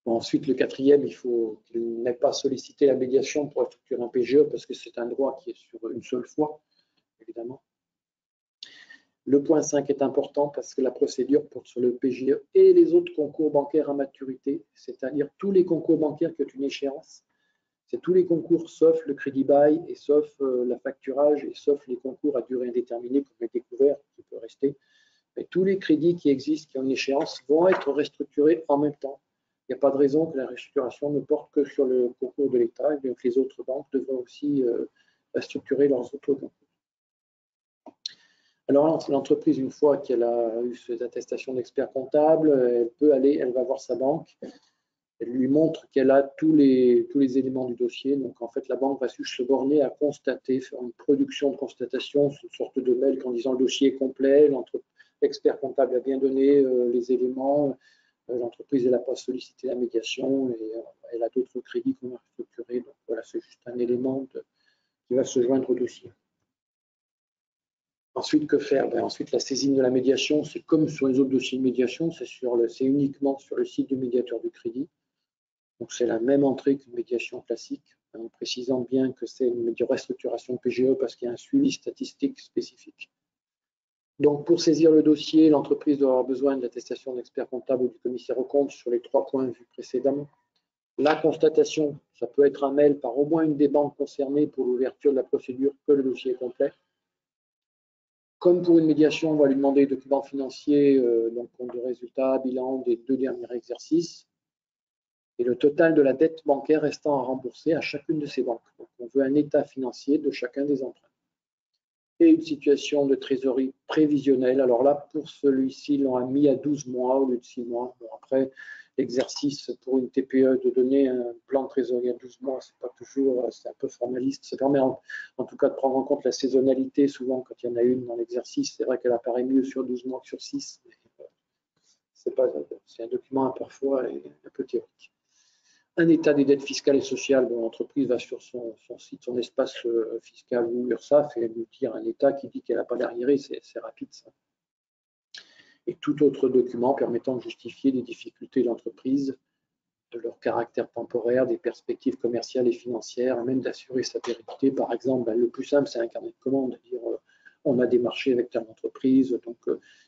Bon, ensuite, le 4e, il faut qu'il n'ait pas sollicité la médiation pour structurer un PGE parce que c'est un droit qui est sur une seule fois, évidemment. Le point 5 est important parce que la procédure porte sur le PGE et les autres concours bancaires à maturité, c'est-à-dire tous les concours bancaires qui ont une échéance. C'est tous les concours sauf le crédit bail et sauf la facturage et sauf les concours à durée indéterminée comme les découverts qui peut rester. Mais tous les crédits qui existent, qui ont une échéance, vont être restructurés en même temps. Il n'y a pas de raison que la restructuration ne porte que sur le concours de l'État, et donc les autres banques devront aussi restructurer leurs autres concours. Alors, l'entreprise, une fois qu'elle a eu cette attestation d'expert comptable, elle va voir sa banque, elle lui montre qu'elle a tous les éléments du dossier. Donc, en fait, la banque va juste se borner à constater, faire une production de constatation, une sorte de mail en disant le dossier est complet, l'expert comptable a bien donné les éléments, l'entreprise n'a pas sollicité la médiation et elle a d'autres crédits qu'on a restructurés. Donc, voilà, c'est juste un élément qui va se joindre au dossier. Ensuite, que faire? Ensuite, la saisine de la médiation, c'est comme sur les autres dossiers de médiation, c'est uniquement sur le site du médiateur du crédit. Donc, c'est la même entrée qu'une médiation classique, en précisant bien que c'est une restructuration de PGE parce qu'il y a un suivi statistique spécifique. Donc, pour saisir le dossier, l'entreprise doit avoir besoin de l'attestation d'expert comptable ou du commissaire aux comptes sur les 3 points vus précédemment. La constatation, ça peut être un mail par au moins une des banques concernées pour l'ouverture de la procédure que le dossier est complet. Comme pour une médiation, on va lui demander des documents financiers, donc compte de résultats, bilan des 2 derniers exercices, et le total de la dette bancaire restant à rembourser à chacune de ces banques. Donc, on veut un état financier de chacun des emprunts. Et une situation de trésorerie prévisionnelle. Alors là, pour celui-ci, on a mis à 12 mois au lieu de 6 mois. Bon, après, l'exercice pour une TPE de donner un plan de trésorerie à 12 mois, c'est pas toujours, c'est un peu formaliste. Ça permet en tout cas de prendre en compte la saisonnalité. Souvent, quand il y en a une dans l'exercice, c'est vrai qu'elle apparaît mieux sur 12 mois que sur 6. C'est un document parfois un peu théorique. Un état des dettes fiscales et sociales dont l'entreprise va sur son site, son espace fiscal ou URSSAF et lui dire un état qui dit qu'elle n'a pas d'arriéré, c'est rapide ça. Et tout autre document permettant de justifier des difficultés de l'entreprise, de leur caractère temporaire, des perspectives commerciales et financières, même d'assurer sa pérennité. Par exemple, le plus simple, c'est un carnet de commandes, dire on a des marchés avec telle entreprise, donc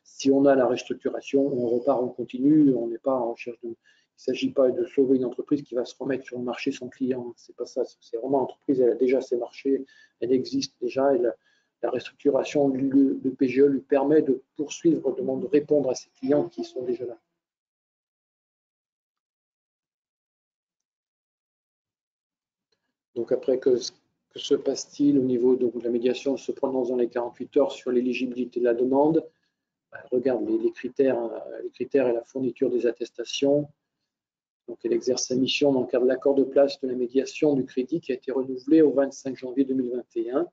si on a la restructuration, on repart, on continue, on n'est pas en recherche de... Il ne s'agit pas de sauver une entreprise qui va se remettre sur le marché son client, c'est pas ça, c'est vraiment l'entreprise, elle a déjà ses marchés, elle existe déjà, et la restructuration de PGE lui permet de poursuivre, de répondre à ses clients qui sont déjà là. Donc après, que se passe-t-il au niveau de la médiation se prononce dans les 48 heures sur l'éligibilité de la demande? Regarde les critères et la fourniture des attestations. Donc, elle exerce sa mission dans le cadre de l'accord de place de la médiation du crédit qui a été renouvelé au 25 janvier 2021.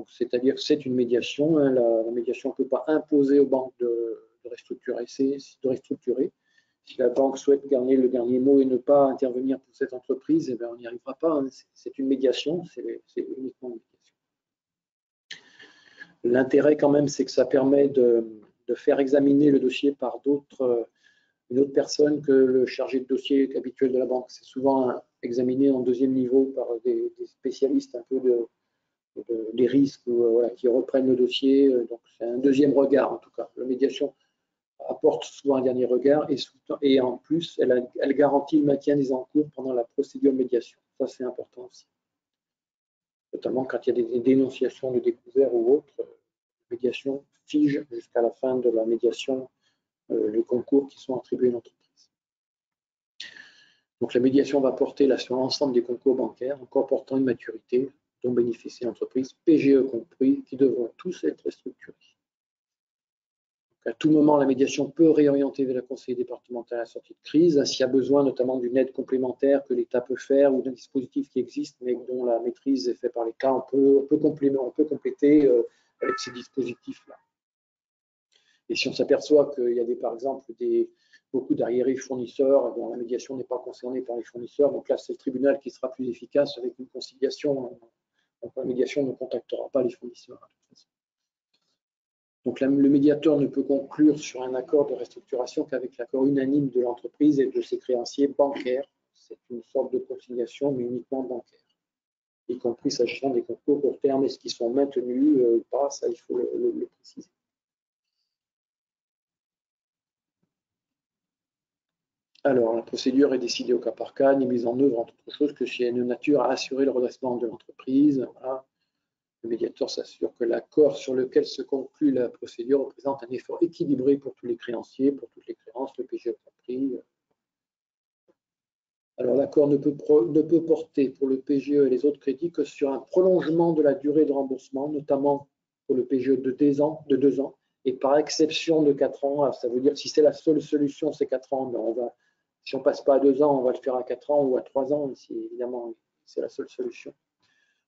C'est-à-dire que c'est une médiation. Hein, la médiation ne peut pas imposer aux banques de restructurer. Si la banque souhaite gagner le dernier mot et ne pas intervenir pour cette entreprise, eh bien, on n'y arrivera pas. Hein. C'est une médiation, c'est uniquement une médiation. L'intérêt quand même, c'est que ça permet de faire examiner le dossier par une autre personne que le chargé de dossier habituel de la banque. C'est souvent examiné en deuxième niveau par des spécialistes un peu des risques voilà, qui reprennent le dossier. Donc c'est un deuxième regard en tout cas. La médiation apporte souvent un dernier regard et en plus, elle garantit le maintien des encours pendant la procédure de médiation. Ça, c'est important aussi. Notamment quand il y a des dénonciations de découvert ou autres, la médiation fige jusqu'à la fin de la médiation les concours qui sont attribués à l'entreprise. Donc la médiation va porter sur l'ensemble des concours bancaires, encore portant une maturité dont bénéficie l'entreprise, PGE compris, qui devront tous être restructurés. Donc, à tout moment, la médiation peut réorienter vers la conseiller départementale à la sortie de crise, s'il y a besoin notamment d'une aide complémentaire que l'État peut faire ou d'un dispositif qui existe mais dont la maîtrise est faite par l'État, on peut compléter avec ces dispositifs-là. Et si on s'aperçoit qu'il y a par exemple beaucoup d'arriérés fournisseurs dont la médiation n'est pas concernée par les fournisseurs, donc là c'est le tribunal qui sera plus efficace avec une conciliation. Donc la médiation ne contactera pas les fournisseurs. De toute façon. Donc le médiateur ne peut conclure sur un accord de restructuration qu'avec l'accord unanime de l'entreprise et de ses créanciers bancaires. C'est une sorte de conciliation, mais uniquement bancaire, y compris s'agissant des concours court terme. Est-ce qu'ils sont maintenus ou pas? Ça, il faut le préciser. Alors, la procédure est décidée au cas par cas, n'est mise en œuvre, entre autres choses, que si elle est de nature à assurer le redressement de l'entreprise. Voilà. Le médiateur s'assure que l'accord sur lequel se conclut la procédure représente un effort équilibré pour tous les créanciers, pour toutes les créances, le PGE compris. Alors, l'accord ne peut porter pour le PGE et les autres crédits que sur un prolongement de la durée de remboursement, notamment pour le PGE de 2 ans, et par exception de 4 ans. Alors, ça veut dire que si c'est la seule solution, c'est 4 ans, mais si on ne passe pas à 2 ans, on va le faire à 4 ans ou à 3 ans, si évidemment c'est la seule solution.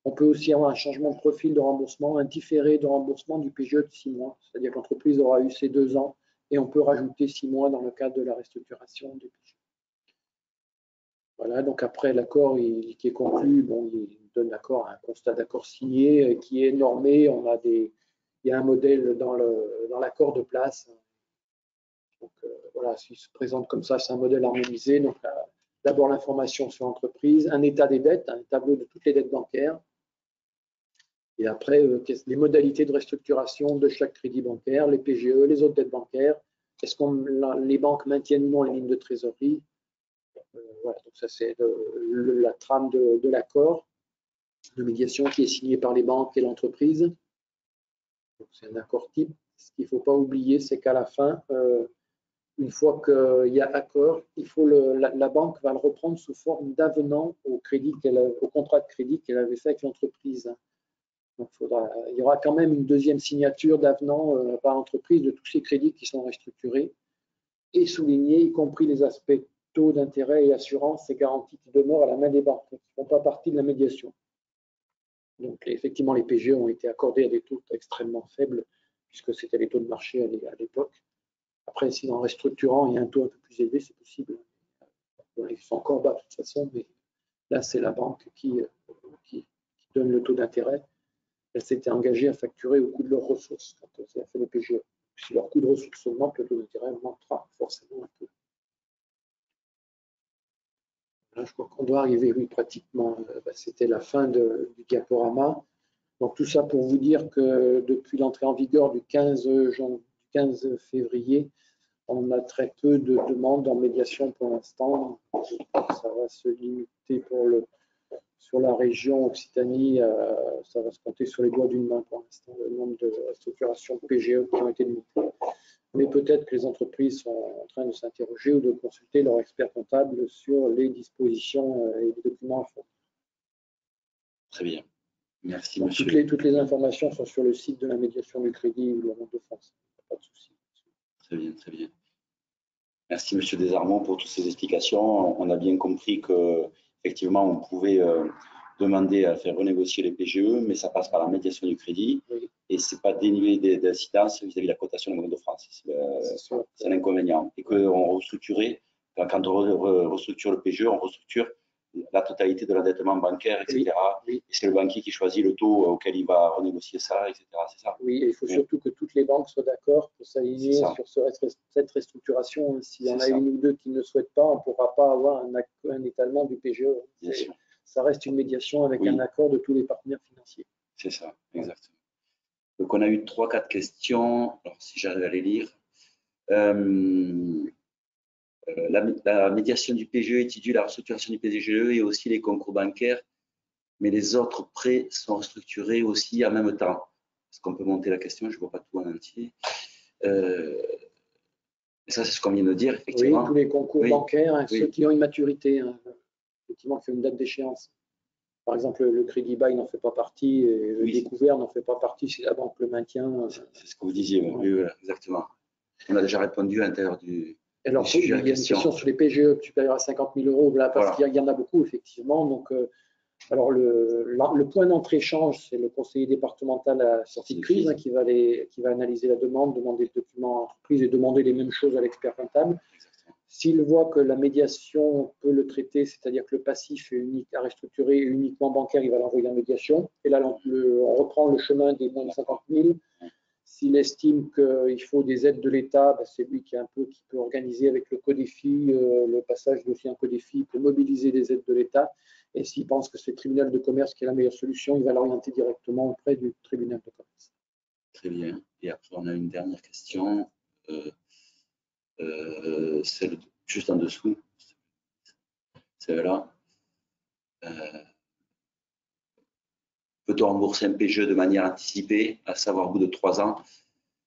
On peut aussi avoir un changement de profil de remboursement, un différé de remboursement du PGE de 6 mois, c'est-à-dire que l'entreprise aura eu ses 2 ans et on peut rajouter 6 mois dans le cadre de la restructuration du PGE. Voilà, donc après l'accord qui est conclu, bon, il donne l'accord à un constat d'accord signé qui est normé. Il y a un modèle dans l'accord de place. Donc voilà, s'il se présente comme ça, c'est un modèle harmonisé. Donc d'abord l'information sur l'entreprise, un état des dettes, un tableau de toutes les dettes bancaires. Et après, les modalités de restructuration de chaque crédit bancaire, les PGE, les autres dettes bancaires. Est-ce que les banques maintiennent ou non les lignes de trésorerie? Voilà, donc ça c'est la trame de l'accord de médiation qui est signé par les banques et l'entreprise. C'est un accord type. Ce qu'il ne faut pas oublier, c'est qu'à la fin, une fois qu'il y a accord, la banque va le reprendre sous forme d'avenant au contrat de crédit qu'elle avait fait avec l'entreprise. Donc il y aura quand même une deuxième signature d'avenant par l'entreprise de tous ces crédits qui sont restructurés et soulignés, y compris les aspects taux d'intérêt et assurance et garanties qui demeurent à la main des banques, qui ne font pas partie de la médiation. Donc, effectivement, les PGE ont été accordés à des taux extrêmement faibles, puisque c'était les taux de marché à l'époque. Après, si en restructurant, il y a un taux un peu plus élevé, c'est possible. Ils sont encore bas de toute façon, mais là, c'est la banque qui donne le taux d'intérêt. Elle s'était engagée à facturer au coût de leurs ressources quand elle a fait les PGE. Si leur coût de ressources augmente, le taux d'intérêt augmentera forcément un peu. Là, je crois qu'on doit arriver, oui, pratiquement. C'était la fin du diaporama. Donc, tout ça pour vous dire que depuis l'entrée en vigueur du 15 février, on a très peu de demandes en médiation pour l'instant. Ça va se limiter sur la région Occitanie, ça va se compter sur les doigts d'une main pour l'instant, le nombre de restructurations PGE qui ont été limitées. Mais peut-être que les entreprises sont en train de s'interroger ou de consulter leur expert comptable sur les dispositions et les documents à fond. Très bien. Merci, donc, monsieur. Toutes les informations sont sur le site de la médiation du crédit ou de la Banque de France. Pas de souci. Très bien, très bien. Merci, monsieur Desarmonts, pour toutes ces explications. On a bien compris qu'effectivement, on pouvait demander à faire renégocier les PGE, mais ça passe par la médiation du crédit. Oui. Et ce n'est pas dénué d'incidence vis-à-vis de la cotation de la Banque de France. C'est un inconvénient. Et qu'on restructurait, quand on restructure le PGE, on restructure la totalité de l'endettement bancaire, etc. Oui, oui. Et c'est le banquier qui choisit le taux auquel il va renégocier ça, etc. C'est ça. Oui, et il faut surtout que toutes les banques soient d'accord pour s'aligner sur cette restructuration. S'il y en a une ou deux qui ne souhaitent pas, on ne pourra pas avoir un étalement du PGE. Ça reste une médiation avec un accord de tous les partenaires financiers. C'est ça, exactement. Donc, on a eu 3-4 questions. Alors, si j'arrive à les lire. La médiation du PGE étudie la restructuration du PGE et aussi les concours bancaires, mais les autres prêts sont restructurés aussi en même temps. Est-ce qu'on peut monter la question? Je ne vois pas tout en entier. Ça, c'est ce qu'on vient de dire, effectivement. Oui, tous les concours bancaires, ceux qui ont une maturité, effectivement, qui ont une date d'échéance. Par exemple, le crédit bail n'en fait pas partie, et le découvert n'en fait pas partie si la banque le maintient. C'est ce que vous disiez, oui, voilà, exactement. On a déjà répondu à l'intérieur du. Alors, il y a une question sur les PGE supérieurs à 50 000 euros, là, parce qu'il y en a beaucoup, effectivement. Donc, alors, le point d'entrée-échange, c'est le conseiller départemental à sortie de crise qui va analyser la demande, demander le document à l'entreprise et demander les mêmes choses à l'expert comptable. S'il voit que la médiation peut le traiter, c'est-à-dire que le passif est unique à restructurer uniquement bancaire, il va l'envoyer en médiation. Et là, on reprend le chemin des moins de 50 000. S'il estime qu'il faut des aides de l'État, c'est lui qui peut organiser avec le CODEFI, le passage de dossier en CODEFI pour mobiliser des aides de l'État. Et s'il pense que c'est le tribunal de commerce qui est la meilleure solution, il va l'orienter directement auprès du tribunal de commerce. Très bien. Et après, on a une dernière question, celle juste en dessous, celle-là. Peut-on rembourser un PGE de manière anticipée, à savoir au bout de 3 ans?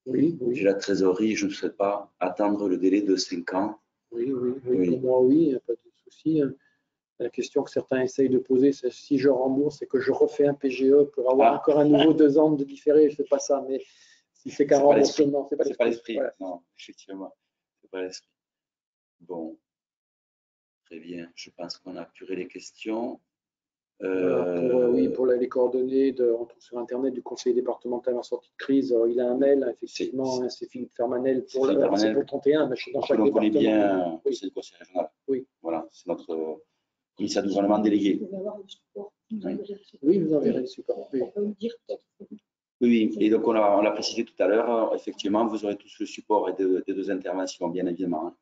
Oui. J'ai la trésorerie, je ne souhaite pas attendre le délai de 5 ans. Oui. Pour moi, oui, il n'y a pas de souci. La question que certains essayent de poser, c'est si je rembourse et que je refais un PGE pour avoir encore un nouveau 2 ans de différé, je ne fais pas ça. Mais si c'est qu'un remboursement, ce n'est pas l'esprit. Voilà. Non, effectivement, ce n'est pas l'esprit. Bon, très bien. Je pense qu'on a apuré les questions. Pour les coordonnées, on trouve sur Internet du conseiller départemental en sortie de crise. Il a un mail, effectivement, c'est Philippe Fermanel pour le 31, mais dans chaque département. On connaît bien, c'est le conseil régional. Oui. Voilà, c'est notre commissaire du gouvernement délégué. Oui, vous enverrez le support. Oui, et donc on l'a précisé tout à l'heure, effectivement, vous aurez tous le support des 2 interventions, bien évidemment.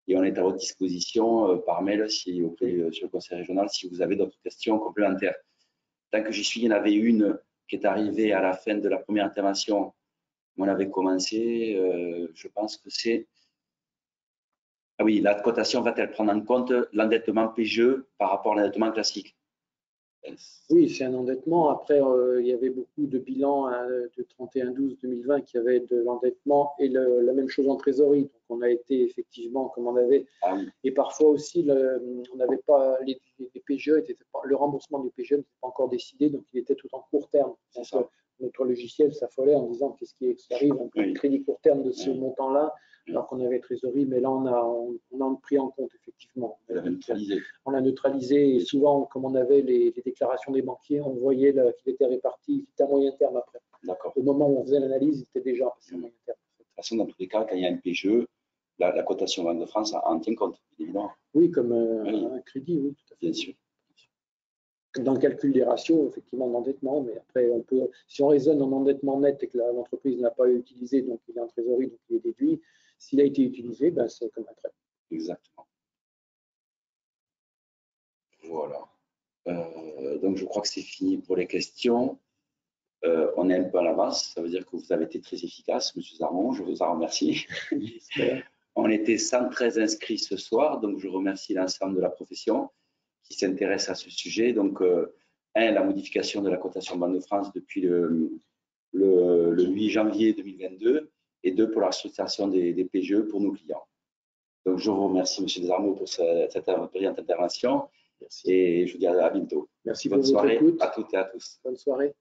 Et on est à votre disposition par mail auprès sur le conseil régional si vous avez d'autres questions complémentaires. Tant que j'y suis, il y en avait une qui est arrivée à la fin de la première intervention. On avait commencé, je pense que c'est… Ah oui, la cotation va-t-elle prendre en compte l'endettement PGE par rapport à l'endettement classique? Oui, c'est un endettement. Après, il y avait beaucoup de bilans de 31/12/2020 qui avaient de l'endettement et la même chose en trésorerie. Donc, on a été effectivement comme on avait. Ah oui. Et parfois aussi, on n'avait pas les PGE, le remboursement du PGE n'était pas encore décidé, donc il était tout en court terme. Donc, notre logiciel s'affolait en disant qu'est-ce qui arrive, un Oui. crédit court terme de ce Oui. montant-là, Oui. alors qu'on avait trésorerie, mais là, on a pris en compte, effectivement. Vous l'avez neutralisé. On l'a neutralisé, et souvent, comme on avait les déclarations des banquiers, on voyait qu'il était réparti, c'était à moyen terme après. D'accord. Au moment où on faisait l'analyse, il était déjà passé à moyen terme. De toute façon, dans tous les cas, quand il y a un PGE, la cotation Banque de France en tient compte, évidemment. Oui, comme Oui. un crédit, oui, tout à fait. Bien sûr. Dans le calcul des ratios, effectivement, d'endettement, mais après, si on raisonne en endettement net et que l'entreprise n'a pas utilisé, donc il est en trésorerie, donc il est déduit. S'il a été utilisé, ben, c'est comme un prêt. Exactement. Voilà. Donc, je crois que c'est fini pour les questions. On est un peu à l'avance, ça veut dire que vous avez été très efficace, M. Zarmon, je vous en remercie. On était 113 inscrits ce soir, donc je remercie l'ensemble de la profession qui s'intéresse à ce sujet. Donc, la modification de la cotation Banque de France depuis le 8 janvier 2022, et 2, pour la structuration des PGE pour nos clients. Donc, je vous remercie, M. Desarmeaux, pour cette brillante intervention. Merci. Et je vous dis à bientôt. Merci Bonne pour votre soirée écoute. à toutes et à tous. Bonne soirée.